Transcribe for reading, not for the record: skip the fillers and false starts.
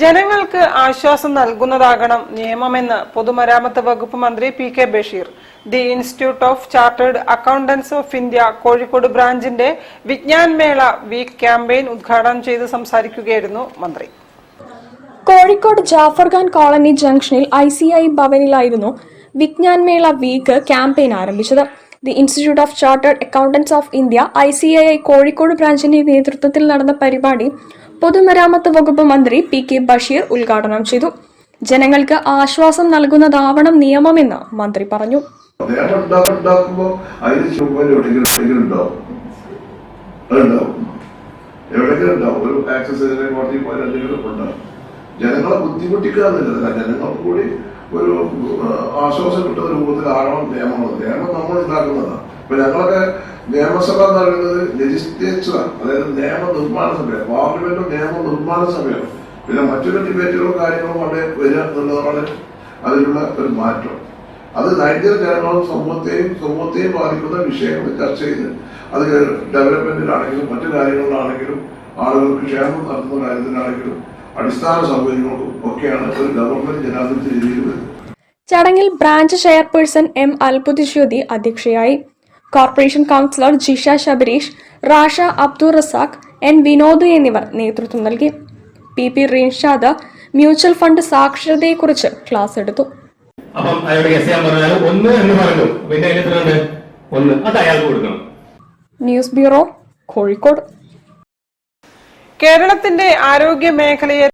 ജനങ്ങൾക്ക് ആശ്വാസം നൽകുന്നതാകണം നിയമമെന്ന് പൊതുമരാമത്ത് വകുപ്പ് മന്ത്രി P K. Basheer the Institute of Chartered Accountants of India Kozhikode ബ്രാഞ്ചിന്റെ വിജ്ഞാൻ മേള വീക്ക് ക്യാമ്പയിൻ ഉദ്ഘാടനം ചെയ്ത് സംസാരിക്കുകയായിരുന്നു മന്ത്രി. കോഴിക്കോട് ജാഫർഖാൻ കോളനി ജംഗ്ഷനിൽ ICI ഭവനിലായിരുന്നു വിജ്ഞാൻ മേള വീക്ക് ക്യാമ്പയിൻ ആരംഭിച്ചത്. The Institute of Chartered Accountants of India ICAI Kozhikode ബ്രാഞ്ചിന്റെ നേതൃത്വത്തിൽ നടന്ന പരിപാടി പൊതുമരാമത്ത് വകുപ്പ് മന്ത്രി പി.കെ. ബഷീർ ഉദ്ഘാടനം ചെയ്തു. ജനങ്ങൾക്ക് ആശ്വാസം നൽകുന്നതാവണം നിയമമെന്ന് മന്ത്രി പറഞ്ഞു. ജനങ്ങളെ ബുദ്ധിമുട്ടിക്കാന്നില്ല, ജനങ്ങൾക്ക് കൂടി ഒരു ആശ്വാസം കിട്ടുന്ന രൂപത്തിലാകണം നിയമങ്ങൾ. നിയമം നമ്മൾ ഉണ്ടാക്കുന്നതാണ്. ഇപ്പൊ ഞങ്ങളൊക്കെ നിയമസഭ എന്ന് പറയുന്നത് ലെജിസ്ലേച്ചർ, അതായത് നിയമനിർമ്മാണ സഭയാണ്. പാർലമെന്റും നിയമനിർമ്മാണ സഭയാണ്. പിന്നെ മറ്റൊരു ഡിബേറ്റുകളും കാര്യങ്ങളും അവിടെ വരിക എന്നുള്ളതാണ് അതിലുള്ള ഒരു മാറ്റം. അത് നൈതിക ജനങ്ങളും സമൂഹത്തെയും ബാധിക്കുന്ന വിഷയങ്ങൾ ചർച്ച ചെയ്ത് അത് ഡെവലപ്മെന്റിലാണെങ്കിലും മറ്റു കാര്യങ്ങളിലാണെങ്കിലും ആളുകൾക്ക് ക്ഷേമം നടത്തുന്ന കാര്യത്തിലാണെങ്കിലും അടിസ്ഥാന സൗകര്യങ്ങൾക്കും ഒക്കെയാണ് ഒരു ഗവൺമെന്റ് ജനാധിപത്യ രീതിയിൽ വരുന്നത്. ചടങ്ങിൽ ബ്രാഞ്ച് ചെയർപേഴ്സൺ M. അൽപുതിശ്യോതി അധ്യക്ഷയായി. Corporation councillor Jisha Shabareesh, Rasha Abdul Razak, N. Vinod എന്നിവർ നേതൃത്വം നൽകി. P.P. റിൻഷാദ് മ്യൂച്വൽ ഫണ്ട് സാക്ഷരതയെക്കുറിച്ച് ക്ലാസ് എടുത്തു. News bureau, Kozhikode. കേരളത്തിന്റെ ആരോഗ്യ മേഖലയെ